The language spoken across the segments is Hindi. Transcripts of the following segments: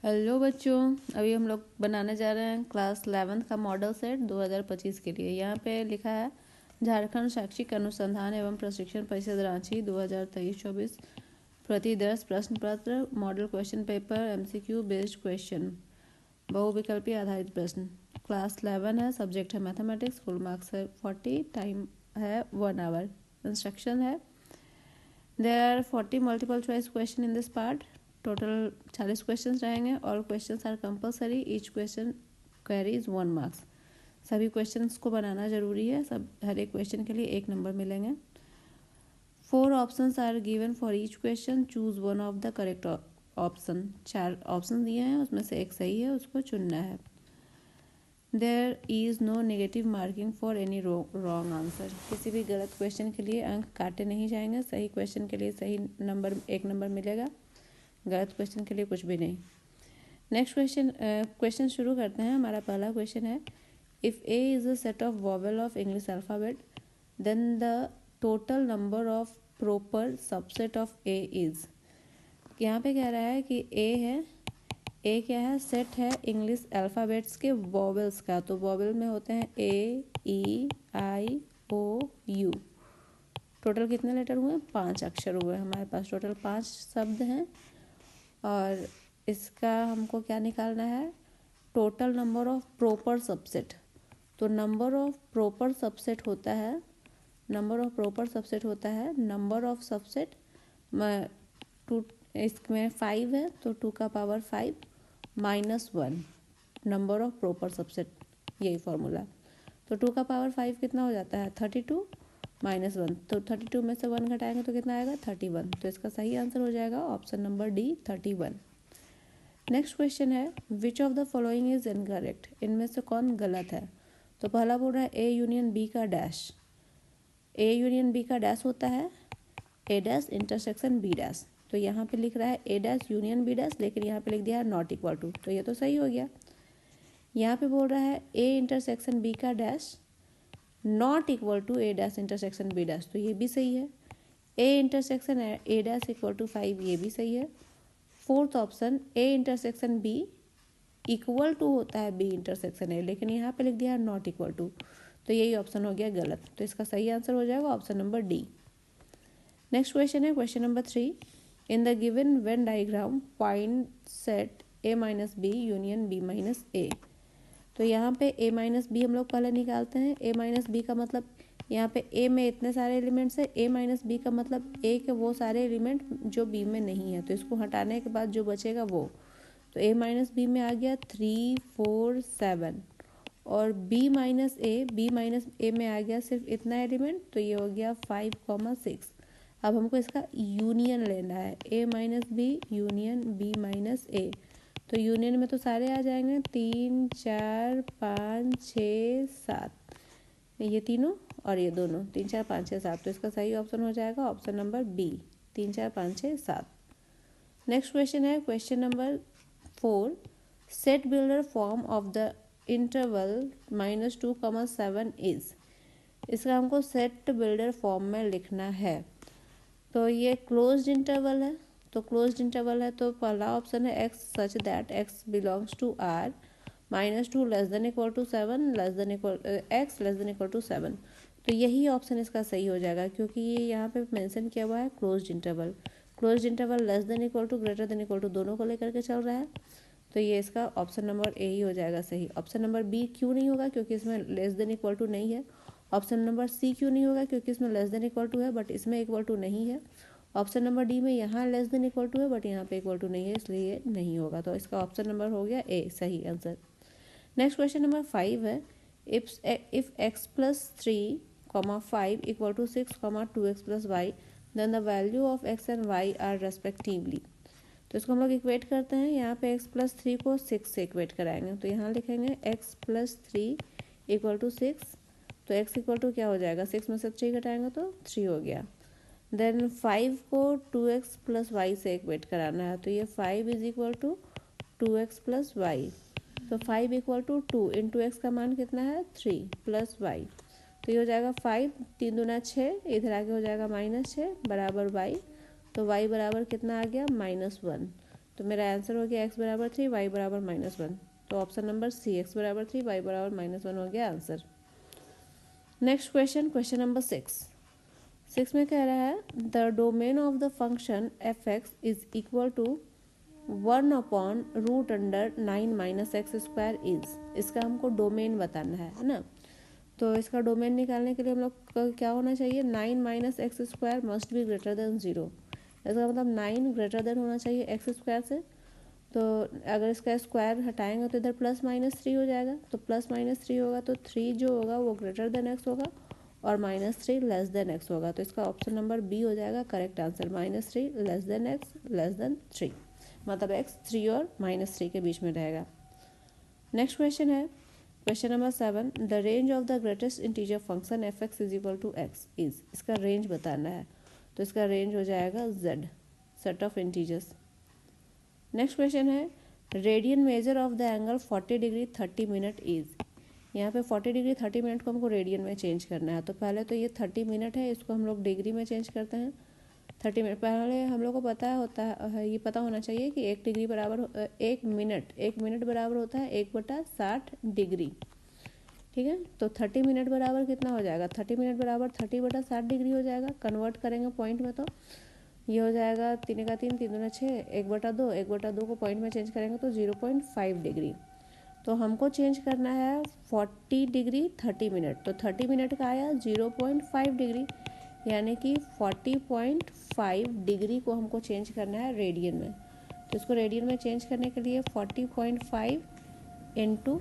हेलो बच्चों, अभी हम लोग बनाने जा रहे हैं क्लास 11 का मॉडल सेट 2025 के लिए। यहाँ पे लिखा है झारखंड शैक्षिक अनुसंधान एवं प्रशिक्षण परिषद रांची 2023-24 प्रतिदर्श प्रश्न पत्र model question paper MCQ based question बहुविकल्पीय आधारित प्रश्न। क्लास 11 है, सब्जेक्ट है मैथमेटिक्स, फुल मार्क्स है 40, टाइम है 1 आवर। इंस्ट्रक्शन है there are 40 multiple choice question in this part. Total 40 questions रहेंगे। All questions are compulsory, each question carries 1 marks. सभी क्वेश्चंस को बनाना जरूरी है, सब हर एक क्वेश्चन के लिए 1 नंबर मिलेंगे। 4 options are given for each question, choose one of the correct option. 4 option दिए हैं, उसमें से एक सही है, उसको चुनना है। There is no negative marking for any wrong answer. किसी भी गलत क्वेश्चन के लिए अंक काटे नहीं जाएंगे। सही क्वेश्चन के लिए सही नंबर 1 नंबर मिलेगा, गलत क्वेश्चन के लिए कुछ भी नहीं। नेक्स्ट क्वेश्चन शुरू करते हैं। हमारा पहला क्वेश्चन है, if A is a set of vowel of English alphabet then the total number of proper subset of A is. यहाँ पे कह रहा है कि ए है, ए क्या है, सेट है इंग्लिश अल्फ़ाबेट्स के वॉवेल्स का। तो वॉवेल में होते हैं ए, ई, आई, ओ, यू। टोटल कितने लेटर हुए? 5 अक्षर हुए। हमारे पास टोटल 5 शब्द हैं और इसका हमको क्या निकालना है? Total number of proper subset. तो नंबर ऑफ प्रॉपर सबसेट होता है, नंबर ऑफ सबसेट टू, इसमें 5 है तो 2 का power 5 -1 number of proper subset, यही फॉर्मूला। तो 2 का पावर 5 कितना हो जाता है? 32 -1। तो 32 में से 1 घटाएंगे तो कितना आएगा? 31। तो इसका सही आंसर हो जाएगा option number D, 31। Next question है, which of the following is incorrect. इनमें से कौन गलत है? तो पहला बोल रहा है ए यूनियन बी का डैश। ए यूनियन बी का डैश होता है ए डैश इंटरसेक्शन बी डैश। तो यहाँ पे लिख रहा है ए डैश यूनियन बी डैश, लेकिन यहाँ पे लिख दिया है नॉट इक्वल टू, तो ये तो सही हो गया। यहाँ पे बोल रहा है ए इंटरसेक्शन बी का dash not equal to A dash intersection B dash, तो ये भी सही है। A intersection A dash equal to 5, ये भी सही है। Fourth option A intersection B equal to होता है बी इंटरसेक्शन ए, लेकिन यहाँ पे लिख दिया है नॉट इक्वल टू, तो यही ऑप्शन हो गया गलत। तो इसका सही आंसर हो जाएगा option number D. Next question है question number 3, in the given Venn diagram find set A minus B union B minus A. तो यहाँ पे ए माइनस बी हम लोग पहले निकालते हैं। ए माइनस बी का मतलब, यहाँ पे ए में इतने सारे एलिमेंट्स है, ए माइनस बी का मतलब ए के वो सारे एलिमेंट जो बी में नहीं है, तो इसको हटाने के बाद जो बचेगा वो। तो ए माइनस बी में आ गया 3, 4, 7 और बी माइनस ए में आ गया सिर्फ इतना एलिमेंट, तो ये हो गया 5, 6। अब हमको इसका यूनियन लेना है, A minus B union B minus A. तो यूनियन में तो सारे आ जाएंगे, 3, 4, 5, 6, 7, ये तीनों और ये दोनों, 3, 4, 5, 6, 7। तो इसका सही ऑप्शन हो जाएगा option number B, 3, 4, 5, 6, 7। Next question है question number 4, set builder form of the interval -2, 7 is. इसका हमको सेट बिल्डर फॉर्म में लिखना है। तो ये क्लोज्ड इंटरवल है, तो क्लोज्ड इंटरवल है तो पहला ऑप्शन है x such that x belongs to R -2 less than equal to 7 less than equal to 7। तो यही ऑप्शन इसका सही हो जाएगा, क्योंकि ये यहाँ पे मेंशन किया हुआ है closed interval. Closed interval less than equal to greater than equal to दोनों को लेकर के चल रहा है, तो ये इसका ऑप्शन नंबर ए ही हो जाएगा सही। ऑप्शन नंबर बी क्यों नहीं होगा? क्योंकि इसमें लेस देन इक्वल टू नहीं है। ऑप्शन नंबर सी क्यों नहीं होगा? क्योंकि इसमें लेस देन इक्वल टू है बट इसमें इक्वल टू नहीं है। ऑप्शन नंबर डी में यहाँ लेस देन इक्वल टू है बट यहाँ पे इक्वल टू नहीं है, इसलिए ये नहीं होगा। तो इसका ऑप्शन नंबर हो गया ए सही आंसर। नेक्स्ट क्वेश्चन नंबर 5 है, if x plus 3, 5 equal to 6, 2x plus y then the value of x and y are respectively. तो इसको हम लोग इक्वेट करते हैं। यहाँ पे x प्लस 3 को 6 से इक्वेट कराएंगे, तो यहाँ लिखेंगे x प्लस 3 इक्वल टू 6। तो x इक्वल टू क्या हो जाएगा? 6 में से 3 घटाएंगे तो 3 हो गया। देन 5 को 2x प्लस वाई से इक्वेट कराना है, तो ये 5 is equal to 2x plus y. तो 5 इक्वल टू 2 इंटू एक्स का मान कितना है? 3 प्लस वाई। तो ये हो जाएगा 5, 3 दूना 6, इधर आगे हो जाएगा -6 बराबर वाई। तो y बराबर कितना आ गया? -1। तो मेरा आंसर हो गया एक्स बराबर 3 वाई बराबर -1। तो ऑप्शन नंबर सी एक्स बराबर 3 वाई बराबर -1 हो गया answer. Next question, question number 6 में कह रहा है the domain of the function F x is equal to 1/√9 - x² is. इसका हमको डोमेन बताना है ना। तो इसका डोमेन निकालने के लिए हम लोग को क्या होना चाहिए, 9 - x² must be greater than 0। इसका मतलब 9 ग्रेटर देन होना चाहिए x² से। तो अगर इसका स्क्वायर हटाएंगे तो इधर +-3 हो जाएगा। तो +-3 होगा तो 3 जो होगा वो ग्रेटर देन x होगा और -3 लेस देन x होगा। तो इसका ऑप्शन नंबर बी हो जाएगा correct answer, -3 less than x less than 3। मतलब x 3 और -3 के बीच में रहेगा। नेक्स्ट क्वेश्चन है question number 7 the range of the greatest integer function F x is equal to X is. इसका रेंज बताना है। तो इसका रेंज हो जाएगा z, set of integers. Next question है radian measure of the angle 40 degree 30 minute is. यहाँ पे 40 डिग्री 30 मिनट को हमको रेडियन में चेंज करना है। तो पहले तो ये 30 मिनट है, इसको हम लोग डिग्री में चेंज करते हैं। 30 मिनट पहले हम लोग को पता है ये पता होना चाहिए कि 1 डिग्री बराबर 1 मिनट बराबर होता है 1/60 डिग्री। ठीक है, तो 30 मिनट बराबर कितना हो जाएगा, 30 मिनट बराबर 30/60 डिग्री हो जाएगा। कन्वर्ट करेंगे पॉइंट में तो ये हो जाएगा 3 का 3 3 दूना 6 1/2 1/2 को पॉइंट में चेंज करेंगे तो 0.5 डिग्री। तो हमको चेंज करना है 40 डिग्री 30 मिनट। तो 30 मिनट का आया 0.5 डिग्री, यानी कि 40.5 डिग्री को हमको चेंज करना है रेडियन में। तो इसको रेडियन में चेंज करने के लिए 40.5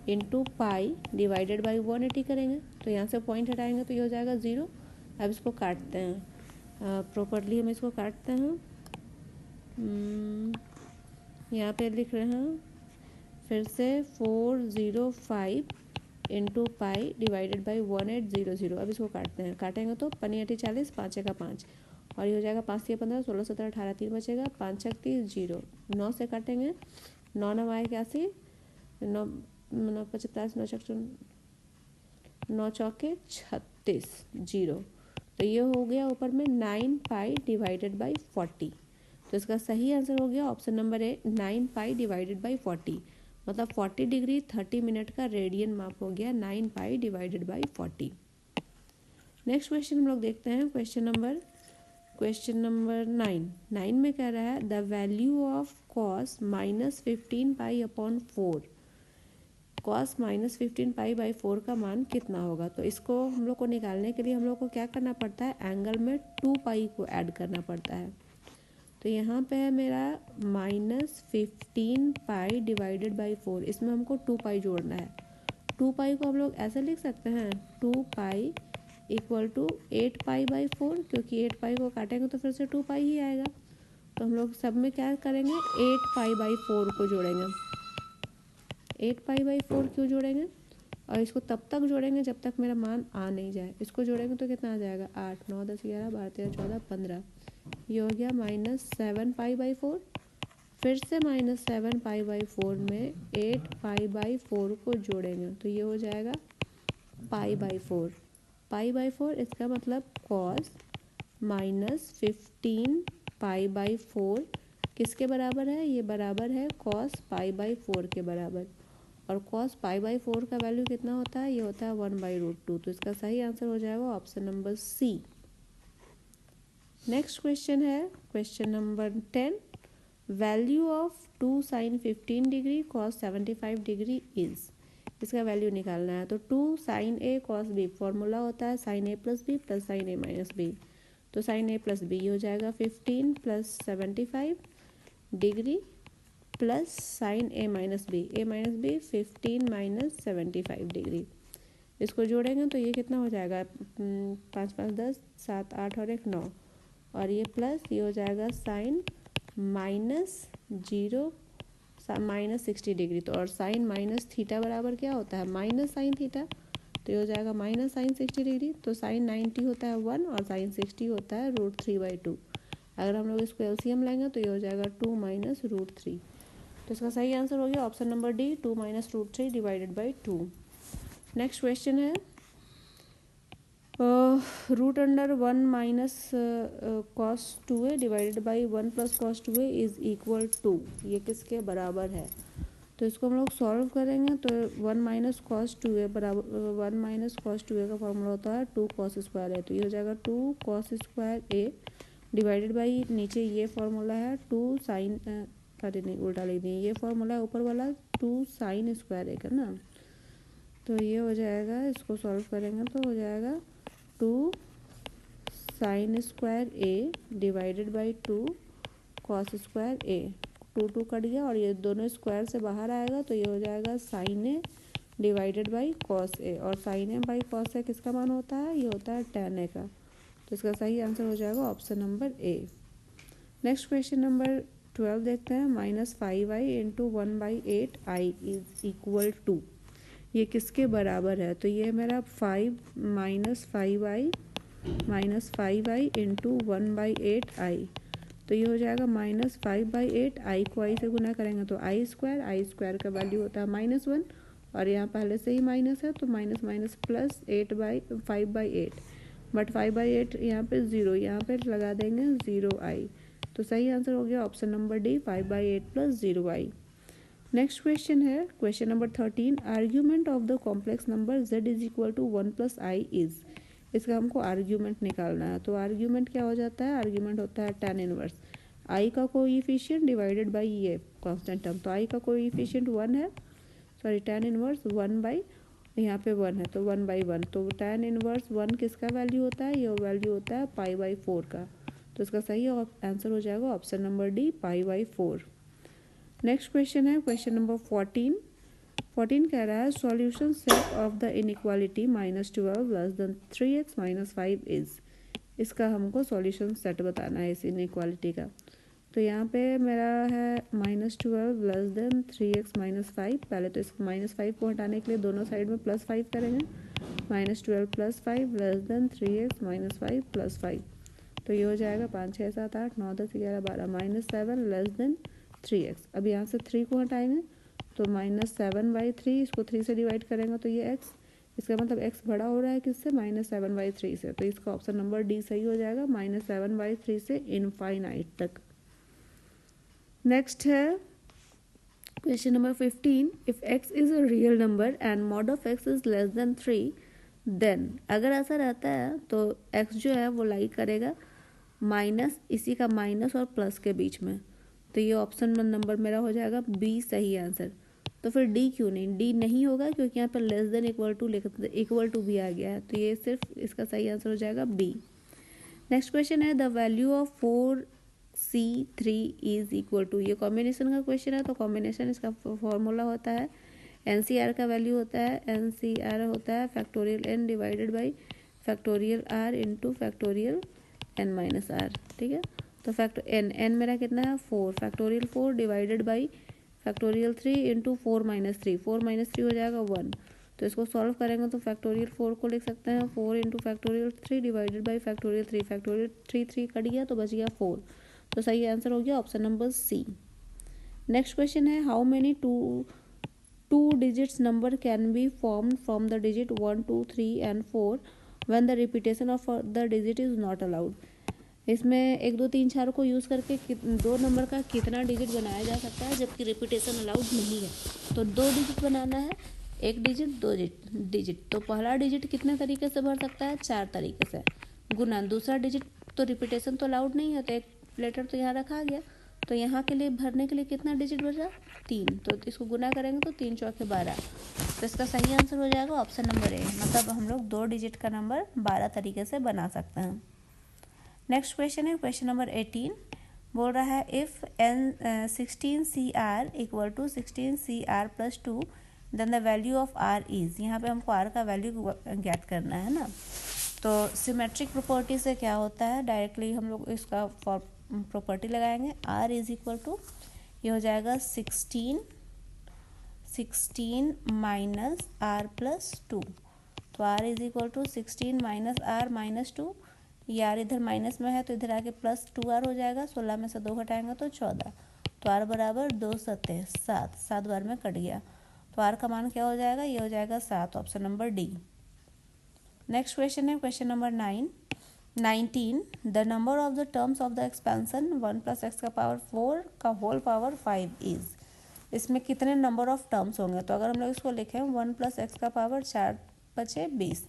इंटू पाई डिवाइडेड बाई 180 करेंगे। तो यहाँ से पॉइंट हटाएंगे तो ये हो जाएगा 0। अब इसको काटते हैं प्रॉपरली, हम इसको काटते हैं। यहाँ पे लिख रहे हैं फिर से 405 इंटू पाई डिवाइडेड बाई 1800। अब इसको काटते हैं, काटेंगे तो 5 × 40 5 × 5 और ये हो जाएगा 5 × 15 16 17 18 3 बचेगा 5 × 30 0। 9 से काटेंगे 9 9 81 9 9 50 9 चौके 36 0। तो ये हो गया ऊपर में 9 पाई डिवाइडेड बाई 40। तो इसका सही आंसर हो गया option number A 9 pi divided by 40। मतलब 40 डिग्री 30 मिनट का रेडियन माप हो गया 9 पाई डिवाइडेड बाई 40। नेक्स्ट क्वेश्चन हम लोग देखते हैं क्वेश्चन नंबर 9 में कह रहा है the value of cos -15 pi upon 4। Cos -15 pi by 4 का मान कितना होगा। तो इसको हम लोग को निकालने के लिए हम लोग को क्या करना पड़ता है, एंगल में 2 पाई को ऐड करना पड़ता है। तो यहाँ पे है मेरा -15 पाई डिवाइडेड बाई 4, इसमें हमको 2 पाई जोड़ना है। 2 पाई को हम लोग ऐसे लिख सकते हैं 2 pi equal to 8 pi by 4, क्योंकि 8 पाई को काटेंगे तो फिर से 2 पाई ही आएगा। तो हम लोग सब में क्या करेंगे 8 पाई बाई 4 को जोड़ेंगे। 8 पाई बाई 4 क्यों जोड़ेंगे, और इसको तब तक जोड़ेंगे जब तक मेरा मान आ नहीं जाए। इसको जोड़ेंगे तो कितना आ जाएगा 8 9 10 11 12 13 14 15। ये हो गया -7 पाई बाई 4। फिर से -7 पाई बाई 4 में 8 पाई बाई 4 को जोड़ेंगे तो ये हो जाएगा पाई बाई 4। पाई बाई 4 इसका मतलब कॉस -15 पाई बाई 4 किसके बराबर है, ये बराबर है कॉस पाई बाई 4 के बराबर। और कॉस पाई बाई 4 का वैल्यू कितना होता है, ये होता है 1/√2। तो इसका सही आंसर हो जाएगा option number C. Next question है question number 10 value of 2 sin 15 degree cos 75 degree is. इसका वैल्यू निकालना है। तो 2 sin a cos b formula होता है sin a + b + sin a - b। तो sin a + b हो जाएगा 15 + 75 degree plus sin a - b 15 - 75 degree. इसको जोड़ेंगे तो ये कितना हो जाएगा 5 5 10 7 8 और 1 9 और ये प्लस ये हो जाएगा साइन -60 डिग्री। तो और साइन माइनस थीटा बराबर क्या होता है माइनस साइन थीटा। तो ये हो जाएगा -sin60 डिग्री। तो साइन 90 होता है 1 और साइन 60 होता है √3/2। अगर हम लोग इसको एलसीएम लेंगे तो ये हो जाएगा 2 - √3। तो इसका सही आंसर हो गया option number D 2 - √3 divided by 2। Next question है root under 1 minus cos 2a divided by 1 plus cos 2a is equal to, ये किसके बराबर है? तो इसको हम लोग सॉल्व करेंगे तो 1 माइनस कॉस 2a बराबर 1 माइनस कॉस 2a का फॉर्मूला होता है 2 कॉस स्क्वायर a, तो ये हो जाएगा 2 cos square a divided by नीचे ये फॉर्मूला है 2 साइन, अरे नहीं उल्टा लिख दिए, ये फॉर्मूला है ऊपर वाला 2 साइन स्क्वायर a का ना, तो ये हो जाएगा, इसको सॉल्व करेंगे तो हो जाएगा 2 sine square a divided by 2 cos square a, 2 cut गया और ये दोनों स्क्वायर से बाहर आएगा तो ये हो जाएगा sine A divided by cos A, और sine A by cos A किसका मान होता है? ये होता है tan ए का, तो इसका सही आंसर हो जाएगा option number A. Next question number 12 देखते हैं। -5i into 1/8i is equal to, ये किसके बराबर है? तो ये मेरा 5i इंटू 1/8i, तो ये हो जाएगा -5/8, आई को आई से गुना करेंगे तो आई स्क्वायर का वैल्यू होता है -1 और यहाँ पहले से ही माइनस है तो माइनस माइनस प्लस 5/8, बट 5/8 यहाँ पे 0, यहाँ पे लगा देंगे 0i, तो सही आंसर हो गया option number D 5/8 plus 0i। Next question है question number 13, argument of the complex number z is equal to 1 plus i is, इसका हमको आर्ग्यूमेंट निकालना है। तो आर्ग्यूमेंट क्या हो जाता है? आर्ग्यूमेंट होता है tan इनवर्स आई का कोएफिशिएंट डिवाइडेड बाई ये कांस्टेंट टर्म, तो आई का कोएफिशिएंट 1 है, सॉरी tan इनवर्स 1 बाई, यहाँ पे 1 है तो 1/1, तो tan इनवर्स 1 किसका वैल्यू होता है? ये वैल्यू होता है π/4 का, तो इसका सही आंसर हो जाएगा option number D π/4। Next question है क्वेश्चन नंबर 14 कह रहा है solution set of the inequality -12 less than 3x - 5 is, इसका हमको सॉल्यूशन सेट बताना है इस इनइक्वालिटी का। तो यहाँ पे मेरा है -12 लेस देन 3x - 5, पहले तो इस -5 को हटाने के लिए दोनों साइड में +5 करेंगे, -12 + 5 लेस देन 3x - 5 + 5, तो ये हो जाएगा 5 6 7 8 9 10 11 12 -7 लेस देन 3x। अब यहाँ से 3 को हटाएंगे तो -7/3, इसको 3 से डिवाइड करेंगे तो ये x, इसका मतलब x बड़ा हो रहा है किससे? -7/3 से, तो इसका ऑप्शन नंबर डी सही हो जाएगा, -7/3 से इनफाइनाइट तक। नेक्स्ट है question number 15, if x is a real number and mod of x is less than 3 then, अगर ऐसा रहता है तो x जो है वो लाई करेगा माइनस, इसी का माइनस और प्लस के बीच में, तो ये ऑप्शन नंबर मेरा हो जाएगा बी सही आंसर। तो फिर डी क्यों नहीं? डी नहीं होगा क्योंकि यहाँ पर लेस देन इक्वल टू भी आ गया है, तो ये सिर्फ इसका सही आंसर हो जाएगा बी। नेक्स्ट क्वेश्चन है the value of 4c3 is equal to, ये कॉम्बिनेशन का क्वेश्चन है, तो कॉम्बिनेशन इसका फॉर्मूला होता है NCR का वैल्यू होता है, NCR होता है factorial n divided by factorial r into factorial n-r, ठीक है। तो फैक्टर n मेरा कितना है 4, factorial 4 divided by factorial 3 into 4 - 3, 4 - 3 हो जाएगा 1, तो इसको सॉल्व करेंगे तो फैक्टोरियल 4 को लिख सकते हैं 4 into factorial 3 divided by factorial 3, factorial 3 cut गया तो बच गया 4, तो सही आंसर हो गया option number C. Next question है how many two digits number can be formed from the digit 1 2 3 and 4 when the repetition of the digit is not allowed, इसमें 1 2 3 4 को यूज़ करके दो नंबर का कितना डिजिट बनाया जा सकता है जबकि रिपीटेशन अलाउड नहीं है। तो 2 डिजिट बनाना है, 1 डिजिट 2 डिजिट, तो पहला डिजिट कितने तरीके से भर सकता है? 4 तरीके से, गुना दूसरा डिजिट, तो रिपीटेशन तो अलाउड नहीं है तो एक लेटर तो यहाँ रखा गया, तो यहाँ के लिए भरने के लिए कितना डिजिट बचा? 3, तो इसको गुना करेंगे तो 3 चौके 12, तो इसका सही आंसर हो जाएगा ऑप्शन नंबर ए, मतलब हम लोग 2 डिजिट का नंबर 12 तरीके से बना सकते हैं। नेक्स्ट क्वेश्चन है क्वेश्चन नंबर 18, बोल रहा है if n16cr equal to 16cr + 2 then the value of r is, यहाँ पे हमको r का वैल्यू ज्ञात करना है ना। तो सिमेट्रिक प्रॉपर्टी से क्या होता है, डायरेक्टली हम लोग इसका प्रॉपर्टी लगाएंगे, r इज इक्वल टू, ये हो जाएगा 16 माइनस r + 2, तो r is equal to 16 minus r - 2, ये r इधर माइनस में है तो इधर आके +2r हो जाएगा, 16 में से 2 घटाएंगे तो 14, तो r बराबर 2 7 7 बार में कट गया, तो r का मान क्या हो जाएगा? ये हो जाएगा 7, option number D. Next question है question number 19. The number of the terms of the expansion 1 + x का पावर 4 का होल पावर 5 इज। इसमें कितने नंबर ऑफ टर्म्स होंगे? तो अगर हम लोग इसको लिखें 1 + x का पावर 4 × 20,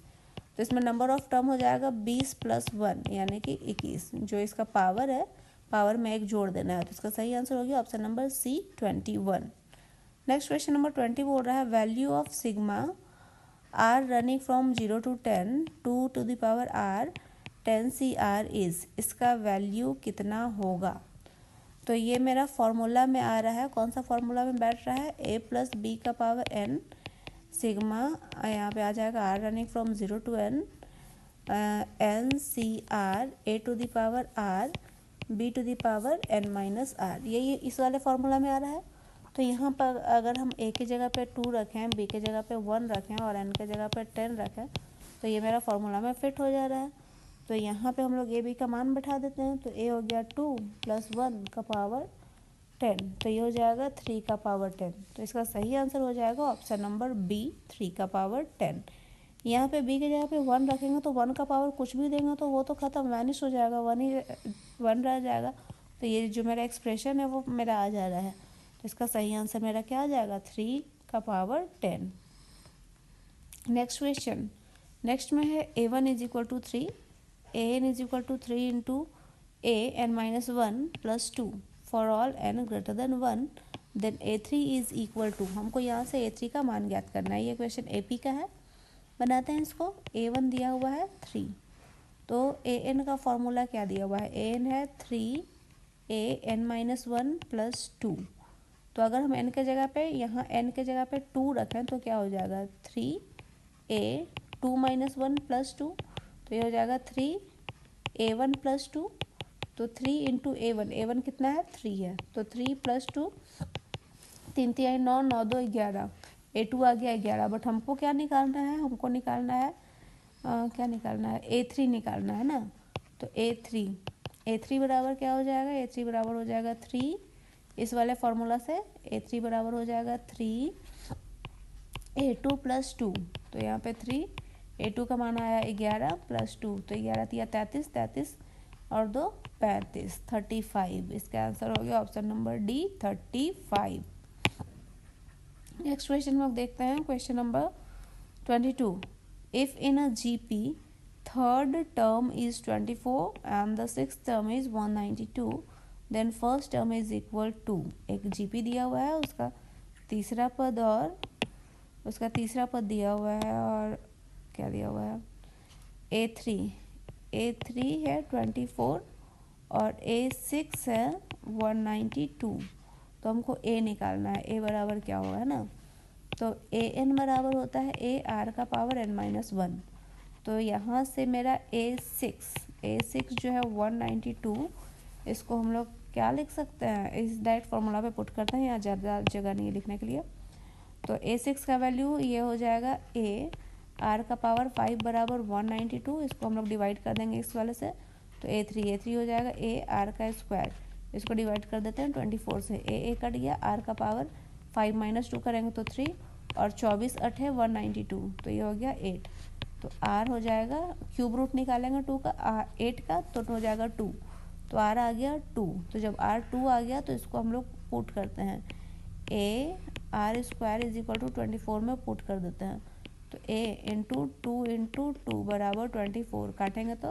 तो इसमें नंबर ऑफ टर्म हो जाएगा 20 + 1 यानी कि 21। जो इसका पावर है, पावर में एक जोड़ देना है, तो इसका सही आंसर हो गया option number C 21। Next question number 20 बोल रहा है value of sigma r running from 0 to 10 2 to the power r 10 CR is. इसका वैल्यू कितना होगा? तो ये मेरा फॉर्मूला में आ रहा है, कौन सा फॉर्मूला में बैठ रहा है? a + b का पावर n सिग्मा, यहाँ पे आ जाएगा r running from 0 to n n CR a to the power r b to the power n - r। ये इस वाले फॉर्मूला में आ रहा है। तो यहाँ पर अगर हम a की जगह पे 2 रखें, b की जगह पे 1 रखें और n की जगह पे 10 रखें, तो ये मेरा फॉर्मूला में फिट हो जा रहा है। तो यहाँ पे हम लोग a b का मान बैठा देते हैं। तो a हो गया 2 + 1 का पावर 10, तो ये हो जाएगा 3 का पावर 10। तो इसका सही आंसर हो जाएगा ऑप्शन नंबर बी 3 का पावर 10। यहाँ पे b की जगह पे 1 रखेंगे तो 1 का पावर कुछ भी देंगे तो वो तो खत्म, वैनिश हो जाएगा, 1 रह जाएगा। तो ये जो मेरा एक्सप्रेशन है वो मेरा आ जा रहा है। तो इसका सही आंसर मेरा क्या आ जाएगा? 3 का पावर 10। नेक्स्ट क्वेश्चन, नेक्स्ट में है a1 = 3, an = 3 × a n - 1 + 2 for all n greater than 1, then a3 = 2। हमको यहाँ से a3 का मान ज्ञात करना है। ये क्वेश्चन AP का है। बनाते हैं इसको। a1 दिया हुआ है 3, तो an का फॉर्मूला क्या दिया हुआ है? an है 3 a n - 1 + 2। तो अगर हम n के जगह पे, यहाँ n के जगह पे 2 रखें तो क्या हो जाएगा? 3a 2 - 1 + 2, तो ये हो जाएगा 3a1 + 2। तो 3 × a1 कितना है? 3 है। तो 3 + 2 3 3 9 9 2 11, a2 आ गया 11। बट हमको क्या निकालना है? हमको निकालना है क्या निकालना है? a3 निकालना है ना। तो a3 बराबर क्या हो जाएगा? a3 बराबर हो जाएगा 3, इस वाले फॉर्मूला से a3 बराबर हो जाएगा 3 a2 + 2। तो यहाँ पे 3 a2 का मान आया 11 + 2, तो 11 × 33 33 और 2 35 35। इसका आंसर हो गया option number D 35। Next question में देखते हैं question number 22। If in a GP third term is 24 and the sixth term is 192, then first term is equal to. एक जीपी दिया हुआ है, उसका तीसरा पद दिया हुआ है, और क्या दिया हुआ है? a3 है 24 और a6 है 192। तो हमको a निकालना है। a बराबर क्या होगा, है ना? तो an बराबर होता है a r का पावर n - 1। तो यहाँ से मेरा a6 जो है 192, इसको हम लोग क्या लिख सकते हैं? इस डायरेक्ट फॉर्मूला पे पुट करते हैं, यहाँ ज़्यादा जगह नहीं है लिखने के लिए। तो a6 का वैल्यू ये हो जाएगा a r का पावर 5 बराबर 192। इसको हम लोग डिवाइड कर देंगे इस वाले से। तो a3 हो जाएगा a r का स्क्वायर, इसको डिवाइड कर देते हैं 24 से। a कट गया, r का पावर 5 - 2 करेंगे तो 3, और 24 8 है 192, तो ये हो गया 8। तो r हो जाएगा, क्यूब रूट निकालेंगे 2 का 8 का, तो हो जाएगा 2। तो r आ गया 2। तो जब r 2 आ गया तो इसको हम लोग पुट करते हैं, a r स्क्वायर = 24 में पुट कर देते हैं। तो a × 2 × 2 बराबर 24, काटेंगे तो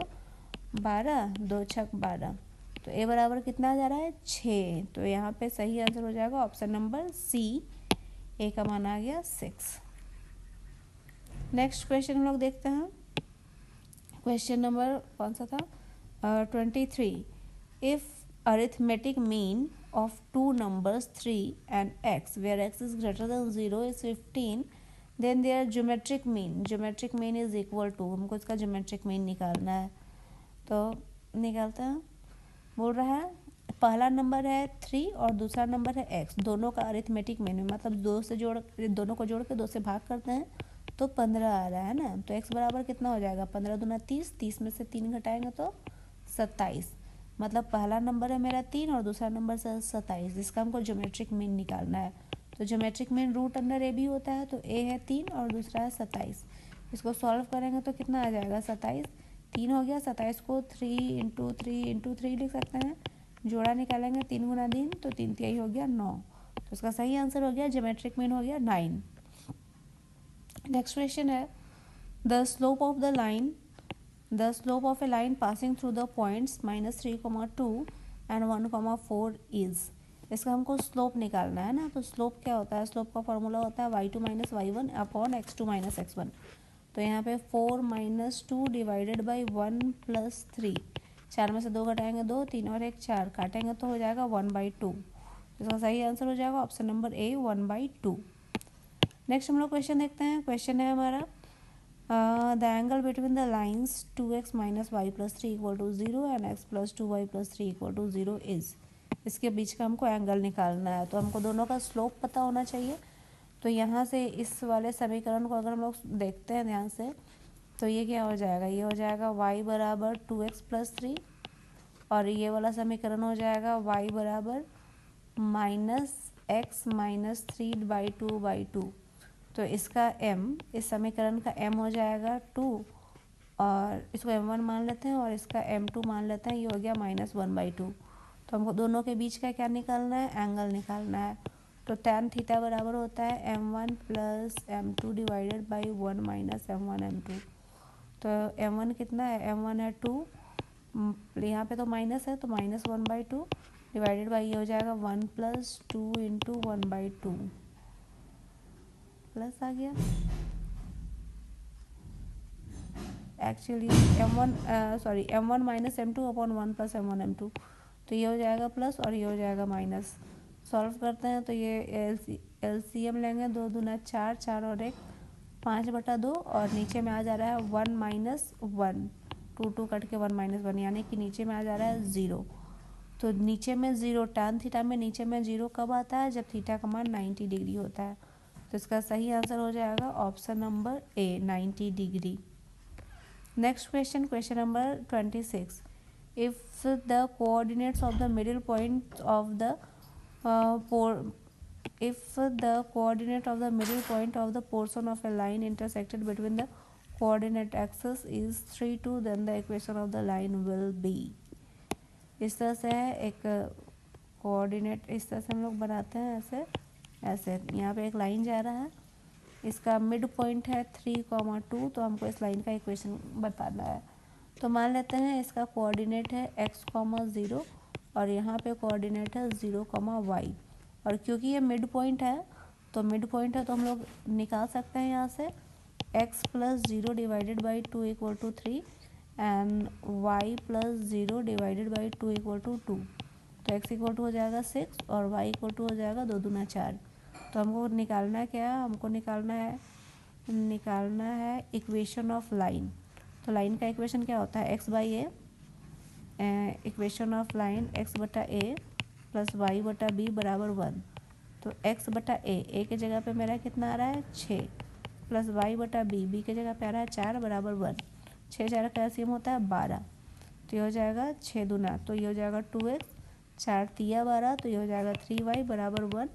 12 2 छक 12। तो a बराबर कितना आ जा रहा है? 6। तो यहाँ पे सही आंसर हो जाएगा ऑप्शन नंबर सी, a का मान आ गया 6। नेक्स्ट क्वेश्चन हम लोग देखते हैं। क्वेश्चन नंबर कौन सा था? 23। If arithmetic mean of two numbers 3 and x where x is greater than 0 is 15, then their geometric mean is equal to। हमको इसका geometric mean निकालना है, तो निकालते हैं। बोल रहा है पहला नंबर है 3 और दूसरा नंबर है x, दोनों का अरिथमेटिक मीन, मतलब दोनों को जोड़ के 2 से भाग करते हैं तो 15 आ रहा है ना। तो x बराबर कितना हो जाएगा? 15 दूना 30, 30 में से 3 घटाएंगे तो 27। मतलब पहला नंबर है मेरा 3 और दूसरा नंबर 27, जिसका हमको ज्योमेट्रिक मीन निकालना है। तो ज्योमेट्रिक मीन √√a भी होता है। तो a है 3 और दूसरा है 27। इसको सॉल्व करेंगे तो कितना आ जाएगा 27, 3 हो गया। 27 को 3 लिख सकते हैं। जोड़ा निकालेंगे 3 गुना 3 तो 3 तिहाई हो गया 9। तो इसका सही आंसर हो गया, ज्योमेट्रिक मीन हो गया 9। नेक्स्ट क्वेश्चन है the slope of A line passing through the points -3, 2 and 1, 4 is. इसका हमको स्लोप निकालना है ना। तो स्लोप क्या होता है? स्लोप का फॉर्मूला होता है y2 - y1 upon x2 - x1। तो यहाँ पे 4 - 2 डिवाइडेड बाई 1 + 3, 4 में से 2 घटाएंगे 2, 3 और 1 4, काटेंगे तो हो जाएगा 1/2। इसका सही आंसर हो जाएगा ऑप्शन नंबर ए 1/2। नेक्स्ट हम लोग क्वेश्चन देखते हैं। क्वेश्चन है हमारा the angle between the lines 2x - y + 3 = 0 and x + 2y + 3 = 0 is. इसके बीच का हमको एंगल निकालना है। तो हमको दोनों का स्लोप पता होना चाहिए। तो यहाँ से इस वाले समीकरण को अगर हम लोग देखते हैं ध्यान से, तो ये क्या हो जाएगा? ये हो जाएगा y बराबर 2x + 3 और ये वाला समीकरण हो जाएगा y बराबर -x - 3/2/2। तो इसका m, इस समीकरण का m हो जाएगा 2 और इसको m1 मान लेते हैं और इसका m2 मान लेते हैं। ये हो गया -1/2। तो हमको दोनों के बीच का क्या निकालना है? एंगल निकालना है। तो tan थीटा बराबर होता है m1 + m2 divided by 1 - m1 m2। तो m1 कितना है? m1 है 2, यहाँ पे तो माइनस है तो -1/2 डिवाइडेड बाई ये हो जाएगा 1 + 2 × 1/2 प्लस आ गया। Actually m1 - m2 upon 1 + m1 m2। तो ये हो जाएगा प्लस और ये हो जाएगा माइनस। सॉल्व करते हैं तो ये LCM लेंगे, 2 दूना 4, 4 और 1 5/2 और नीचे में आ जा रहा है 1 - 1, 2 कट के 1 - 1 यानी कि नीचे में आ जा रहा है 0। तो नीचे में 0, tan थीटा में नीचे में 0 कब आता है? जब थीटा का मान 90 डिग्री होता है। तो इसका सही आंसर हो जाएगा option number A 90 degree. Next question, question number 26। If the coordinates of the middle point of the portion of a line intersected between the coordinate axes is 3, 2, then the equation of the line will be। इस तरह से है एक कोऑर्डिनेट, इस तरह से हम लोग बनाते हैं ऐसे ऐसे। यहाँ पे एक लाइन जा रहा है, इसका मिड पॉइंट है 3, 2, तो हमको इस लाइन का इक्वेशन बताना है। तो मान लेते हैं इसका कोऑर्डिनेट है x, 0 और यहाँ पे कोऑर्डिनेट है 0, y। और क्योंकि ये मिड पॉइंट है तो हम लोग निकाल सकते हैं यहाँ से x + 0 divided by 2 = 3 and y + 0 divided by 2 = 2। तो x = हो जाएगा 6 और y = हो जाएगा 2 दूना 4। तो हमको निकालना है क्या? हमको निकालना है इक्वेशन ऑफ लाइन। तो लाइन का इक्वेशन क्या होता है? x/a, equation of line x/a + y/b = 1। तो x/a के जगह पे मेरा कितना आ रहा है? 6 प्लस y/b के जगह पे आ रहा है 4 बराबर 1। 6 4 का LCM होता है 12। तो ये हो जाएगा 6 दूना, तो ये हो जाएगा 2x, 4 तिया 12, तो ये हो जाएगा 3y बराबर 1।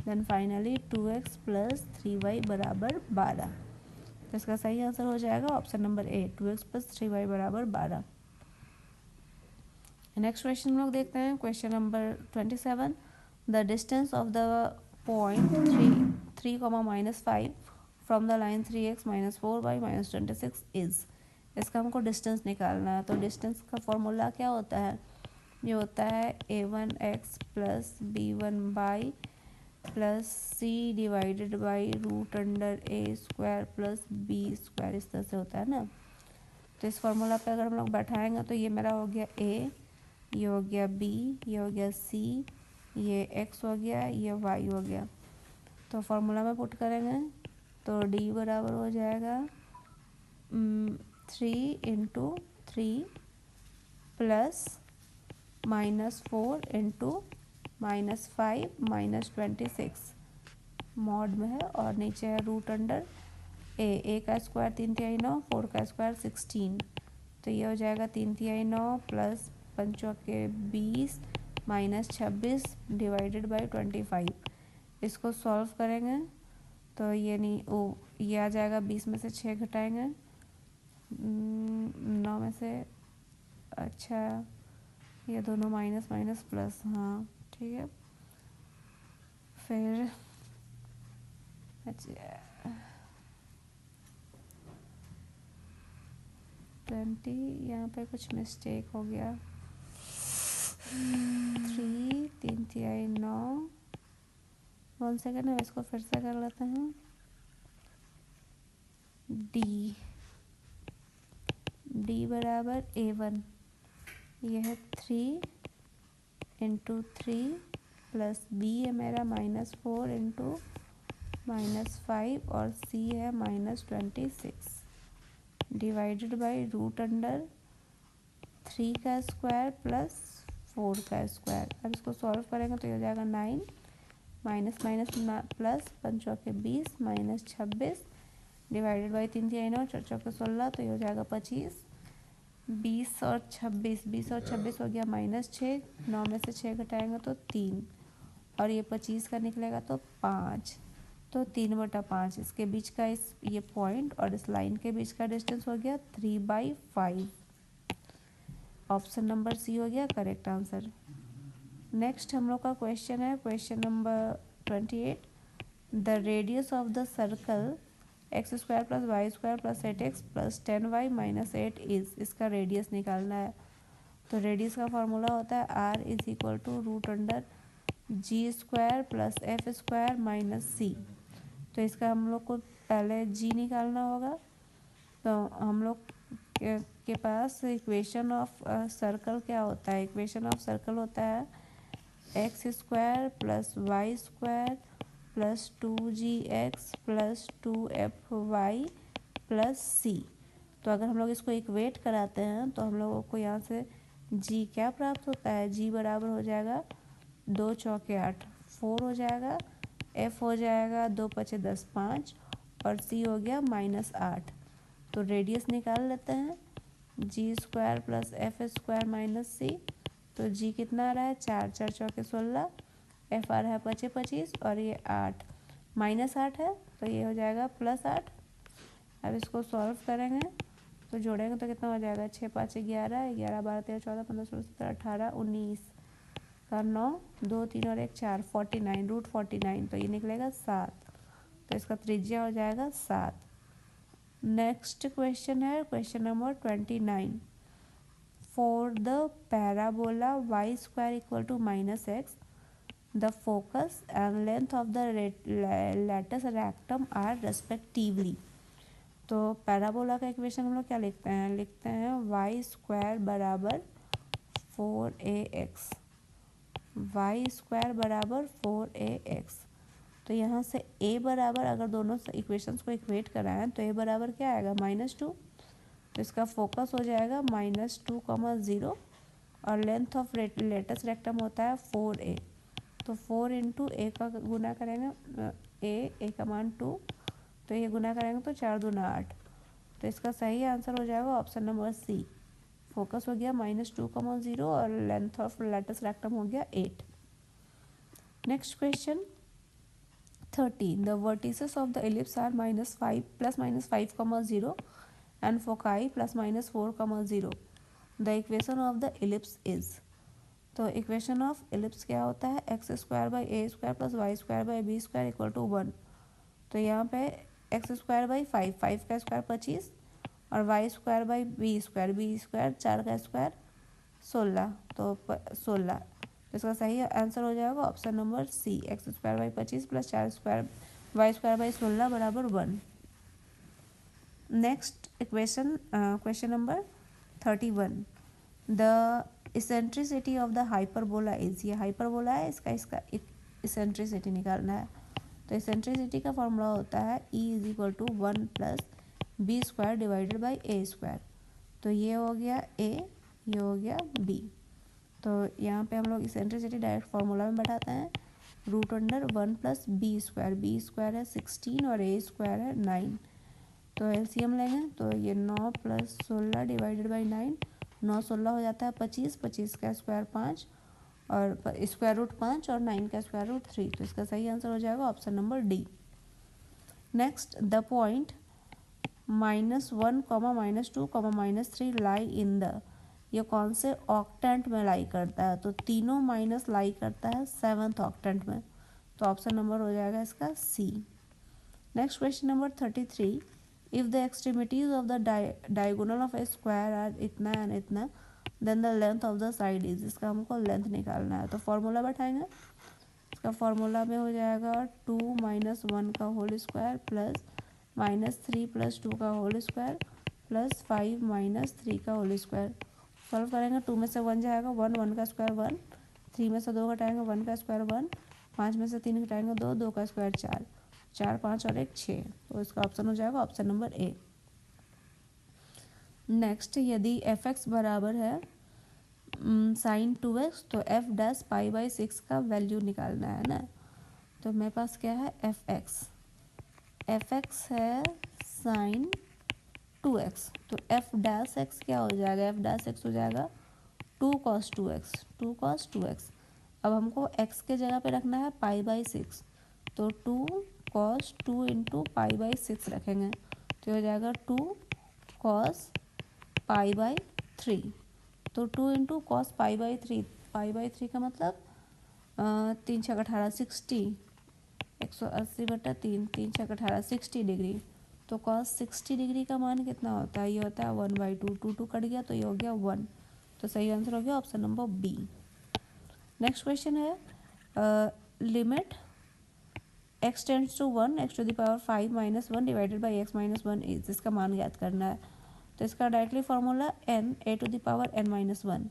देन फाइनली 2x + 3y बराबर 12। तो इसका सही आंसर हो जाएगा option number A 2x + 3y बराबर 12। नेक्स्ट क्वेश्चन हम लोग देखते हैं। Question number 27। The distance of the point 3, 5 from the line 3x - 4y - 26 is. इसका हमको डिस्टेंस निकालना है। तो डिस्टेंस का फॉर्मूला क्या होता है? ये होता है a1x + b1y + c divided by √a² + b²। इस तरह से होता है ना। तो इस फॉर्मूला पे अगर हम लोग बैठाएंगे तो ये मेरा हो गया a, ये हो गया b, ये हो गया c, ये x हो गया, ये y हो गया। तो फॉर्मूला में पुट करेंगे तो d बराबर हो जाएगा 3 × 3 प्लस -4 × -5 - 26 मॉड में है और नीचे है √a का स्क्वायर 3 तिहाई 9, 4 का स्क्वायर 16। तो ये हो जाएगा 3 तिहाई 9 प्लस 5 चौके 20 -26 डिवाइडेड बाई 25। इसको सॉल्व करेंगे तो ये नहीं ये आ जाएगा 20 में से 6 घटाएंगे 9 में से, अच्छा ये दोनों माइनस माइनस प्लस, हाँ ठीक है। फिर अच्छा 20, यहाँ पे कुछ मिस्टेक हो गया, 3 3 तिहाई 9, 1 सेकेंड है, इसको फिर से कर लेते हैं। डी बराबर A1, यह है 3 इंटू 3 प्लस बी है मेरा -4 इंटू -5 और सी है -26 डिवाइडेड बाई √3 का स्क्वायर प्लस 4 का स्क्वायर। अब इसको सॉल्व करेंगे तो ये हो जाएगा 9 माइनस माइनस प्लस 5 चौके 20 -26 डिवाइडेड बाई 3 3 9 4 चौके 16, तो ये हो जाएगा 25। 20 और 26 हो गया -6, 9 में से 6 घटाएंगे तो 3 और ये 25 का निकलेगा तो 5, तो 3/5 इसके बीच का ये पॉइंट और इस लाइन के बीच का डिस्टेंस हो गया 3/5। ऑप्शन नंबर सी हो गया करेक्ट आंसर। नेक्स्ट हम लोग का क्वेश्चन है question number 28। The radius of the circle x² + y² + 8x + 10y - 8 is, इसका रेडियस निकालना है। तो रेडियस का फॉर्मूला होता है r = g² + f² - c। तो इसका हम लोग को पहले g निकालना होगा। तो हम लोग के पास इक्वेशन ऑफ सर्कल क्या होता है, इक्वेशन ऑफ सर्कल होता है x² + y² + 2gx + 2fy + c। तो अगर हम लोग इसको इक्वेट कराते हैं तो हम लोगों को यहाँ से g क्या प्राप्त होता है, g बराबर हो जाएगा 2 चौके 8, 4 हो जाएगा, f हो जाएगा 2 पचे 10 5 और c हो गया -8। तो रेडियस निकाल लेते हैं, g² + f² - c। तो g कितना आ रहा है 4 4 चौके 16, f आ रहा है 5 25 और ये 8 -8 है तो ये हो जाएगा +8। अब इसको सॉल्व करेंगे तो जोड़ेंगे तो कितना हो जाएगा 6 5 11 11 12 13 14 15 16 17 18 19 का 9 2 3 और 1 4 49 √49, तो ये निकलेगा 7। तो इसका त्रिज्या हो जाएगा 7। नेक्स्ट क्वेश्चन है question number 29। For the parabola y² = -x, the focus and length of the lattice rectum are respectively। तो पैराबोला का इक्वेशन हम लोग क्या लिखते हैं, लिखते हैं y² बराबर 4ax, y² बराबर 4ax। तो यहाँ से a बराबर, अगर दोनों इक्वेशंस को इक्वेट कराएं तो a बराबर क्या आएगा -2। तो इसका फोकस हो जाएगा -2, 0 और लेंथ ऑफ लेटस रेक्टम होता है 4a। तो 4 इंटू ए का गुना करेंगे, ए का मान 2, तो ये गुना करेंगे तो 4 दूना 8। तो इसका सही आंसर हो जाएगा ऑप्शन नंबर सी। फोकस हो गया -2, 0 और लेंथ ऑफ लेटस रेक्टम हो गया 8। Next question 30। The vertices of the ellipse are -5 +-5, 0 and foci +-4, 0। The equation of the ellipse is. तो इक्वेशन ऑफ एलिप्स क्या होता है, x² / a² + y² / b² = 1। तो यहाँ पे x² / 5, 5 का स्क्वायर 25 और y² / b², b² 4 का स्क्वायर 16, तो 16। तो इसका सही आंसर हो जाएगा option number C, x² / 25 + 4² y² / 16 = 1। Next equation question number 31। The eccentricity of the hyperbola is, ये हाइपरबोला है, इसका इसेंट्रिसिटी निकालना है। तो इसेंट्रिसिटी का फॉर्मूला होता है E = 1 + b² divided by a²। तो ये हो गया a, ये हो गया b। तो यहाँ पे हम लोग इसेंट्रिसिटी डायरेक्ट फार्मूला में बैठाते हैं, √1 + b², b² है 16 और a² है 9। तो एलसीएम लेंगे तो ये 9 + 16 डिवाइडेड बाई 9, 9 16 हो जाता है 25, 25 का स्क्वायर 5 और स्क्वायर रूट 5 और 9 का स्क्वायर रूट 3। तो इसका सही आंसर हो जाएगा option number D. Next the point -1, -2, -3 lie in the, ये कौन से ऑक्टेंट में लाई करता है? तो तीनों माइनस लाई करता है 7th ऑक्टेंट में, तो ऑप्शन नंबर हो जाएगा इसका C. Next question number 33, if the extremities of the diagonal of a square are इतना एंड इतना, then the length of the side is, इसका हमको लेंथ निकालना है। तो फॉर्मूला बैठाएंगे, इसका फॉर्मूला में हो जाएगा 2 - 1 का होल स्क्वायर प्लस -3 + 2 का होल स्क्वायर प्लस 5 - 3 का होल स्क्वायर। सॉल्व करेंगे, 2 में से 1 जाएगा 1, 1 का स्क्वायर 1, 3 में से 2 घटाएंगे 1 का स्क्वायर 1, 5 में से 3 घटाएंगे 2, 2 का स्क्वायर 4, 4, 5 और 1 6, तो इसका ऑप्शन हो जाएगा ऑप्शन नंबर ए। नेक्स्ट, यदि f(x) बराबर है sin 2x, तो f' π/6 का वैल्यू निकालना है ना। तो मेरे पास क्या है f(x), f(x) है sin 2x, तो f' क्या हो जाएगा, f' हो जाएगा 2 cos 2x, 2 cos 2x। अब हमको x के जगह पे रखना है π/6, तो 2 cos 2 × π/6 रखेंगे, तो हो जाएगा 2 cos π/3, तो 2 × cos π/3, π/3 का मतलब 3 × 18 60, 180/3, 3 × 18 60 डिग्री, तो cos 60 डिग्री का मान कितना होता है, ये होता है 1/2, 2 2 कट गया तो ये हो गया 1, तो सही आंसर हो गया option number B. Next question है limit x tends to 1, x⁵ -1 divided by x - 1 is, इसका मान ज्ञात करना है। तो इसका डायरेक्टली फॉर्मूला n a⁴n-1,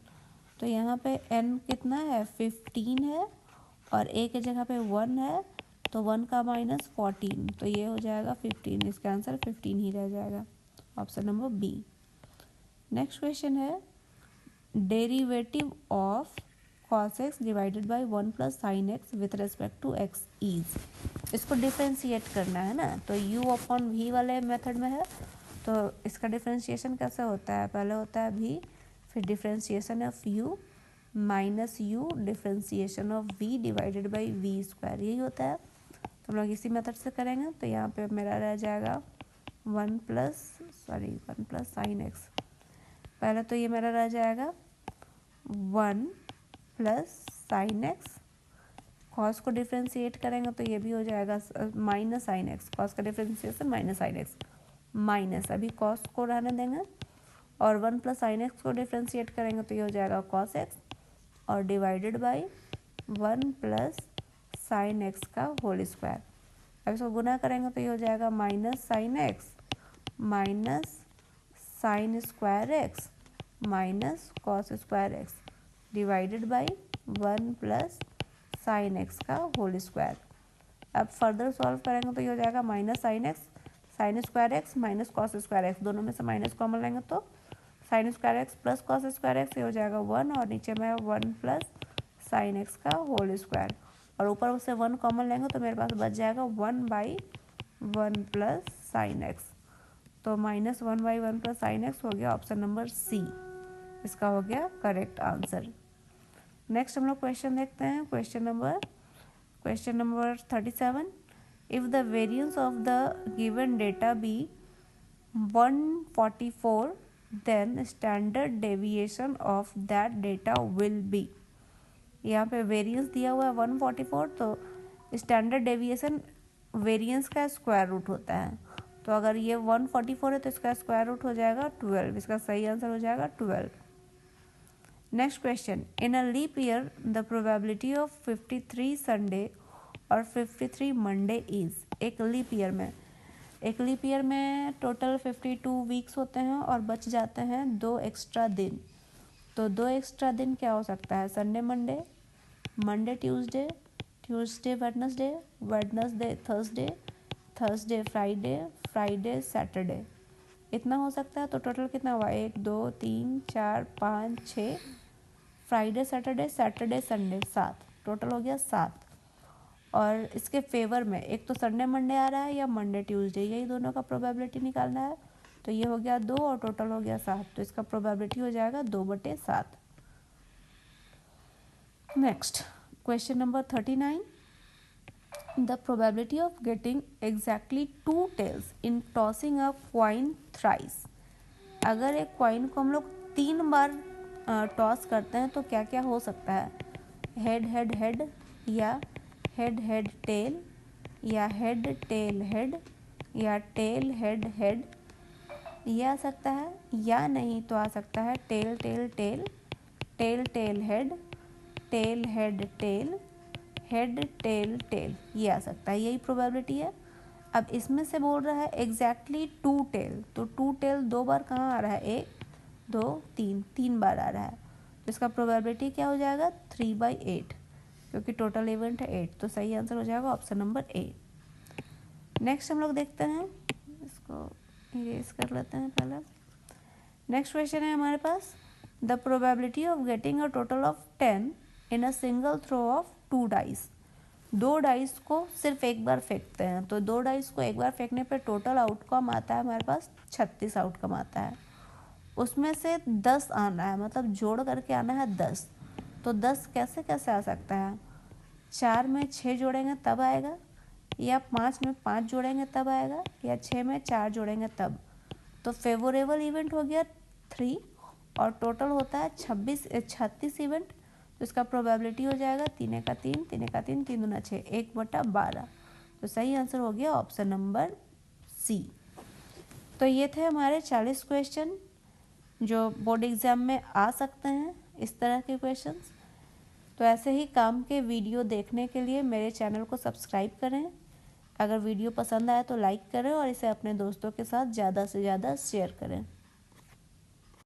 तो यहाँ पे n कितना है 15 है और a के जगह पे 1 है, तो 1 का -14, तो ये हो जाएगा 15, इसका आंसर 15 ही रह जाएगा, option number B. Next question है derivative of cos x divided by 1 + sin x with respect to x is, इसको डिफ्रेंशिएट करना है ना। तो u/v वाले मेथड में है, तो इसका डिफ्रेंशिएशन कैसे होता है, पहले होता है v, फिर differentiation of u minus u differentiation of v divided by v², यही होता है। तो हम लोग इसी मेथड से करेंगे, तो यहाँ पे मेरा रह जाएगा 1 + sin x, पहले तो ये मेरा रह जाएगा 1 + sin x, cos को डिफ्रेंशिएट करेंगे तो ये भी हो जाएगा -sin x, cos का डिफ्रेंशिएशन -sin x माइनस, अभी cos को रहने देंगे, और 1 + sin x को डिफ्रेंशिएट करेंगे तो ये हो जाएगा cos x, और डिवाइडेड बाई 1 + sin x का होल स्क्वायर। अब इसको गुना करेंगे तो ये हो जाएगा -sin x minus sin square x minus cos square x divided by 1 + sin x का होल स्क्वायर। अब फर्दर सॉल्व करेंगे तो ये हो जाएगा -sin x sin square x minus cos square x, दोनों में से माइनस कॉमन लेंगे तो sin square x plus cos square x, ये हो जाएगा 1, और नीचे में 1 + sin x का होल स्क्वायर, और ऊपर से 1 कॉमन लेंगे तो मेरे पास बच जाएगा 1/1 + sin x, तो -1/1 + sin x हो गया ऑप्शन नंबर सी, इसका हो गया करेक्ट आंसर। नेक्स्ट हम लोग क्वेश्चन देखते हैं, question number 37, if the variance of the given data be 144, then standard deviation of that data will be, यहाँ पे वेरिएंस दिया हुआ है 144, तो स्टैंडर्ड डेविएशन वेरिएंस का स्क्वायर रूट होता है, तो अगर ये 144 है तो इसका स्क्वायर रूट हो जाएगा 12, इसका सही आंसर हो जाएगा 12। Next question, in a leap year the probability of 53 Sunday और 53 मंडे इज, एक लीप ईयर में टोटल 52 वीक्स होते हैं और बच जाते हैं 2 एक्स्ट्रा दिन, तो 2 एक्स्ट्रा दिन क्या हो सकता है, Sunday Monday, Monday Tuesday, Tuesday Wednesday, Wednesday Thursday, Thursday Friday, Friday Saturday, इतना हो सकता है। तो टोटल कितना हुआ, 1 2 3 4 5 6, Friday Saturday, Saturday Sunday 7, total हो गया 7। और इसके फेवर में एक तो संडे मंडे आ रहा है या मंडे ट्यूसडे, यही दोनों का प्रोबेबिलिटी निकालना है, तो ये हो गया 2 और टोटल हो गया 7, तो इसका प्रोबेबिलिटी हो जाएगा 2/7। Next question number 39, the probability of getting exactly 2 tails in tossing a coin thrice. अगर एक क्वाइन को हम लोग 3 बार टॉस करते हैं तो क्या क्या हो सकता है? हेड हेड हेड, या हेड हेड टेल, या हेड टेल हेड, या टेल हेड हेड, ये आ सकता है। या नहीं तो आ सकता है tail tail tail, tail tail head, tail head tail, head tail tail, ये आ सकता है। यही प्रोबेबिलिटी है। अब इसमें से बोल रहा है एग्जैक्टली 2 टेल, तो 2 टेल 2 बार कहाँ आ रहा है? 1 2 3, 3 बार आ रहा है। तो इसका प्रोबेबिलिटी क्या हो जाएगा? 3/8, क्योंकि टोटल इवेंट है 8। तो सही आंसर हो जाएगा ऑप्शन नंबर ए। नेक्स्ट हम लोग देखते हैं, इसको इरेज कर लेते हैं पहले। नेक्स्ट क्वेश्चन है हमारे पास, the probability of getting a total of 10 in a single throw of 2 dice. 2 dice को सिर्फ एक बार फेंकते हैं, तो 2 डाइस को एक बार फेंकने पर टोटल आउटकम आता है हमारे पास 36 आउटकम आता है। उसमें से 10 आना है, मतलब जोड़ करके आना है 10। तो 10 कैसे कैसे आ सकता है? 4 में 6 जोड़ेंगे तब आएगा, या 5 में 5 जोड़ेंगे तब आएगा, या 6 में 4 जोड़ेंगे तब। तो फेवरेबल इवेंट हो गया 3 और टोटल होता है 36 इवेंट। तो इसका प्रोबेबिलिटी हो जाएगा 3 का 3, 3 का 3, 3 दूना 6, 1/12। तो सही आंसर हो गया ऑप्शन नंबर सी। तो ये थे हमारे 40 क्वेश्चन जो बोर्ड एग्ज़ाम में आ सकते हैं, इस तरह के क्वेश्चंस। तो ऐसे ही काम के वीडियो देखने के लिए मेरे चैनल को सब्सक्राइब करें। अगर वीडियो पसंद आए तो लाइक करें और इसे अपने दोस्तों के साथ ज़्यादा से ज़्यादा शेयर करें।